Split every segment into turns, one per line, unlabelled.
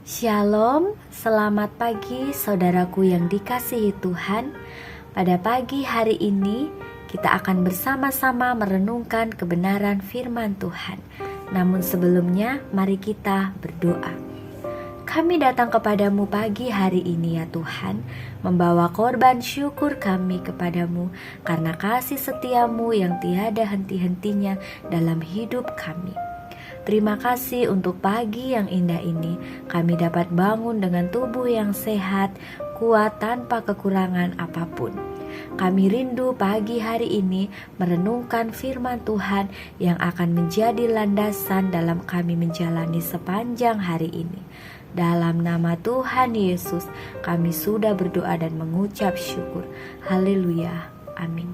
Shalom, selamat pagi saudaraku yang dikasihi Tuhan. Pada pagi hari ini kita akan bersama-sama merenungkan kebenaran firman Tuhan. Namun sebelumnya mari kita berdoa. Kami datang kepadamu pagi hari ini ya Tuhan, membawa korban syukur kami kepadamu karena kasih setiamu yang tiada henti-hentinya dalam hidup kami. Terima kasih untuk pagi yang indah ini. Kami dapat bangun dengan tubuh yang sehat, kuat tanpa kekurangan apapun. Kami rindu pagi hari ini merenungkan firman Tuhan yang akan menjadi landasan dalam kami menjalani sepanjang hari ini. Dalam nama Tuhan Yesus, kami sudah berdoa dan mengucap syukur. Haleluya. Amin.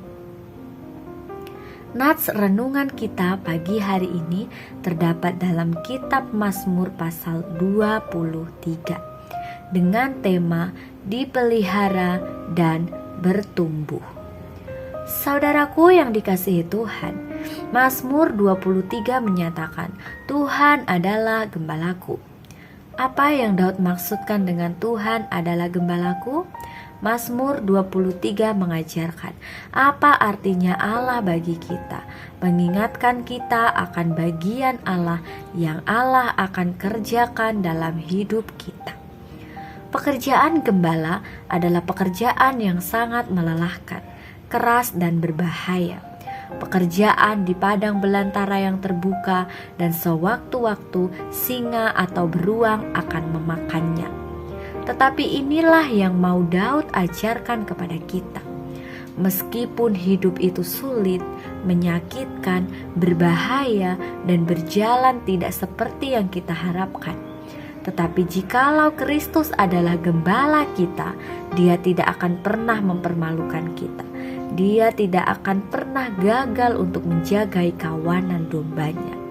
Nats renungan kita pagi hari ini terdapat dalam kitab Mazmur pasal 23 dengan tema dipelihara dan bertumbuh. Saudaraku yang dikasihi Tuhan, Mazmur 23 menyatakan, Tuhan adalah gembalaku. Apa yang Daud maksudkan dengan Tuhan adalah gembalaku? Mazmur 23 mengajarkan apa artinya Allah bagi kita, mengingatkan kita akan bagian Allah yang Allah akan kerjakan dalam hidup kita. Pekerjaan gembala adalah pekerjaan yang sangat melelahkan, keras dan berbahaya. Pekerjaan di padang belantara yang terbuka dan sewaktu-waktu singa atau beruang akan memakannya. Tetapi inilah yang mau Daud ajarkan kepada kita. Meskipun hidup itu sulit, menyakitkan, berbahaya, dan berjalan tidak seperti yang kita harapkan. Tetapi jikalau Kristus adalah gembala kita, Dia tidak akan pernah mempermalukan kita. Dia tidak akan pernah gagal untuk menjagai kawanan dombanya.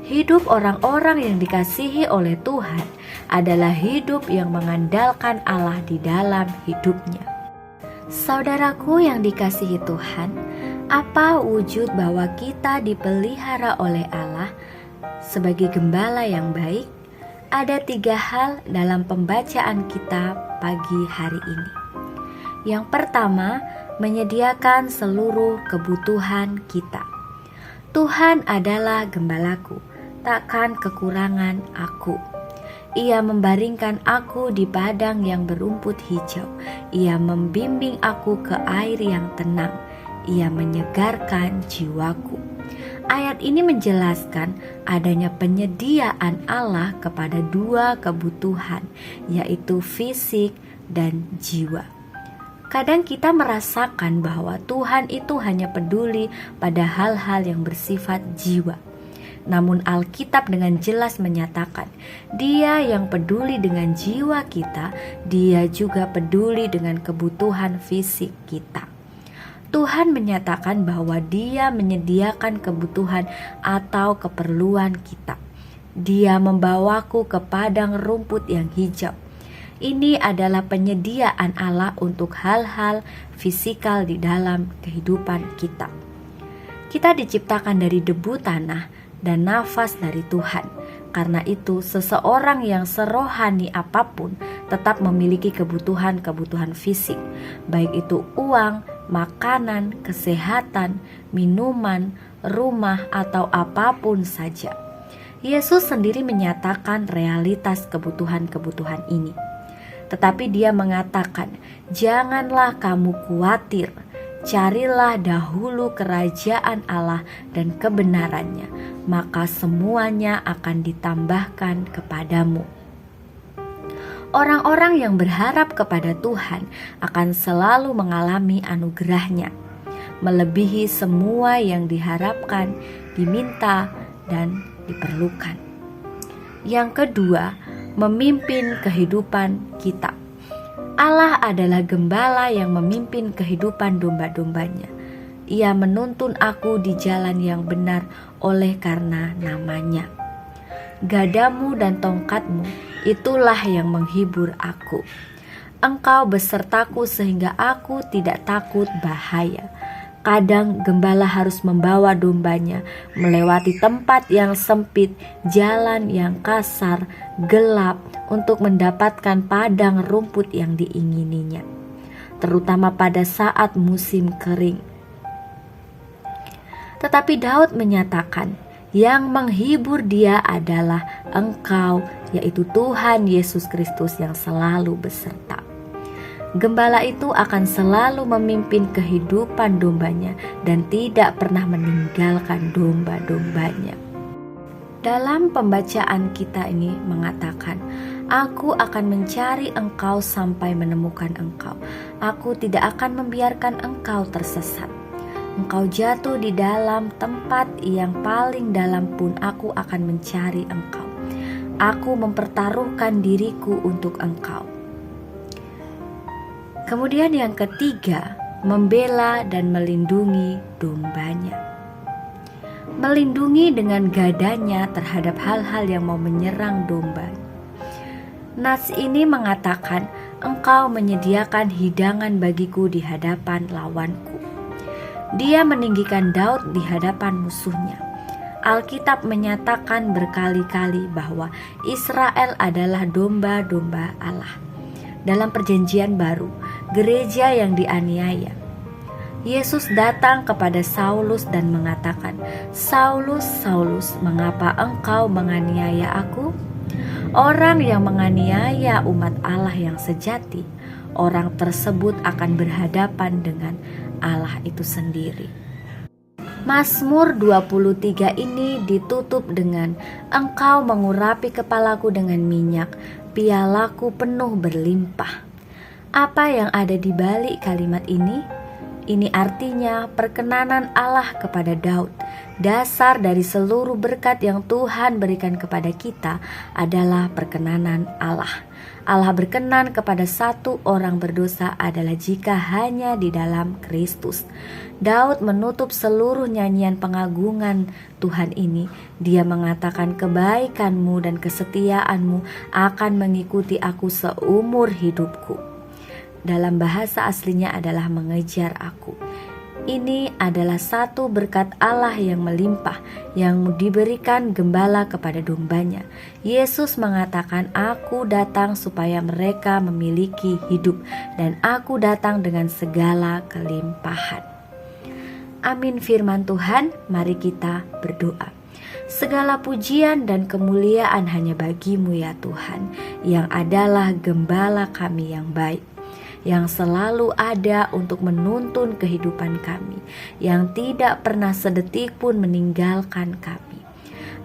Hidup orang-orang yang dikasihi oleh Tuhan adalah hidup yang mengandalkan Allah di dalam hidupnya. Saudaraku yang dikasihi Tuhan, apa wujud bahwa kita dipelihara oleh Allah sebagai gembala yang baik? Ada 3 hal dalam pembacaan kita pagi hari ini. Yang pertama, menyediakan seluruh kebutuhan kita. Tuhan adalah gembalaku, takkan kekurangan aku. Ia membaringkan aku di padang yang berumput hijau. Ia membimbing aku ke air yang tenang. Ia menyegarkan jiwaku. Ayat ini menjelaskan adanya penyediaan Allah kepada 2 kebutuhan, yaitu fisik dan jiwa. Kadang kita merasakan bahwa Tuhan itu hanya peduli pada hal-hal yang bersifat jiwa. Namun Alkitab dengan jelas menyatakan, Dia yang peduli dengan jiwa kita, Dia juga peduli dengan kebutuhan fisik kita. Tuhan menyatakan bahwa Dia menyediakan kebutuhan atau keperluan kita. Dia membawaku ke padang rumput yang hijau. Ini adalah penyediaan Allah untuk hal-hal fisikal di dalam kehidupan kita. Kita diciptakan dari debu tanah dan nafas dari Tuhan. Karena itu, seseorang yang serohani apapun tetap memiliki kebutuhan-kebutuhan fisik, baik itu uang, makanan, kesehatan, minuman, rumah, atau apapun saja. Yesus sendiri menyatakan realitas kebutuhan-kebutuhan ini. Tetapi Dia mengatakan, janganlah kamu khawatir, carilah dahulu kerajaan Allah dan kebenarannya, maka semuanya akan ditambahkan kepadamu. Orang-orang yang berharap kepada Tuhan akan selalu mengalami anugerah-Nya, melebihi semua yang diharapkan, diminta, dan diperlukan. Yang kedua, memimpin kehidupan kita. Allah adalah gembala yang memimpin kehidupan domba-dombanya. Ia menuntun aku di jalan yang benar oleh karena namanya. Gadamu dan tongkatmu, itulah yang menghibur aku. Engkau besertaku sehingga aku tidak takut bahaya. Kadang gembala harus membawa dombanya melewati tempat yang sempit, jalan yang kasar, gelap untuk mendapatkan padang rumput yang diingininya, terutama pada saat musim kering. Tetapi Daud menyatakan, yang menghibur dia adalah Engkau, yaitu Tuhan Yesus Kristus yang selalu beserta. Gembala itu akan selalu memimpin kehidupan dombanya dan tidak pernah meninggalkan domba-dombanya. Dalam pembacaan kita ini mengatakan, Aku akan mencari engkau sampai menemukan engkau. Aku tidak akan membiarkan engkau tersesat. Engkau jatuh di dalam tempat yang paling dalam pun aku akan mencari engkau. Aku mempertaruhkan diriku untuk engkau. Kemudian yang ketiga, membela dan melindungi dombanya. Melindungi dengan gadanya terhadap hal-hal yang mau menyerang domba. Nas ini mengatakan, Engkau menyediakan hidangan bagiku di hadapan lawanku. Dia meninggikan Daud di hadapan musuhnya. Alkitab menyatakan berkali-kali bahwa Israel adalah domba-domba Allah. Dalam perjanjian baru, gereja yang dianiaya, Yesus datang kepada Saulus dan mengatakan, Saulus, Saulus, mengapa engkau menganiaya aku? Orang yang menganiaya umat Allah yang sejati, orang tersebut akan berhadapan dengan Allah itu sendiri. Mazmur 23 ini ditutup dengan, Engkau mengurapi kepalaku dengan minyak, pialaku penuh berlimpah. Apa yang ada di balik kalimat ini? Ini artinya perkenanan Allah kepada Daud. Dasar dari seluruh berkat yang Tuhan berikan kepada kita adalah perkenanan Allah. Allah berkenan kepada satu orang berdosa adalah jika hanya di dalam Kristus. Daud menutup seluruh nyanyian pengagungan Tuhan ini. Dia mengatakan, kebaikanmu dan kesetiaanmu akan mengikuti aku seumur hidupku. Dalam bahasa aslinya adalah mengejar aku. Ini adalah satu berkat Allah yang melimpah yang diberikan gembala kepada dombanya. Yesus mengatakan, Aku datang supaya mereka memiliki hidup dan aku datang dengan segala kelimpahan. Amin firman Tuhan, mari kita berdoa. Segala pujian dan kemuliaan hanya bagi-Mu ya Tuhan, yang adalah gembala kami yang baik, yang selalu ada untuk menuntun kehidupan kami, yang tidak pernah sedetik pun meninggalkan kami.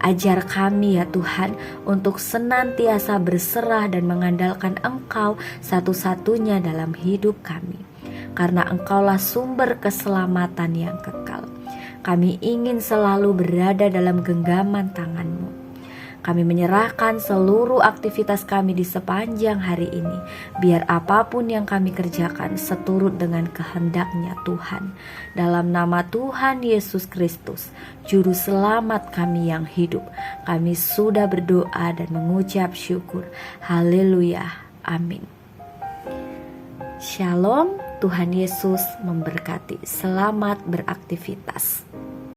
Ajar kami ya Tuhan untuk senantiasa berserah dan mengandalkan Engkau satu-satunya dalam hidup kami, karena Engkaulah sumber keselamatan yang kekal. Kami ingin selalu berada dalam genggaman tangan-Mu. Kami menyerahkan seluruh aktivitas kami di sepanjang hari ini, biar apapun yang kami kerjakan seturut dengan kehendak-Nya Tuhan. Dalam nama Tuhan Yesus Kristus, Juru Selamat kami yang hidup, kami sudah berdoa dan mengucap syukur. Haleluya. Amin. Shalom, Tuhan Yesus memberkati. Selamat beraktivitas.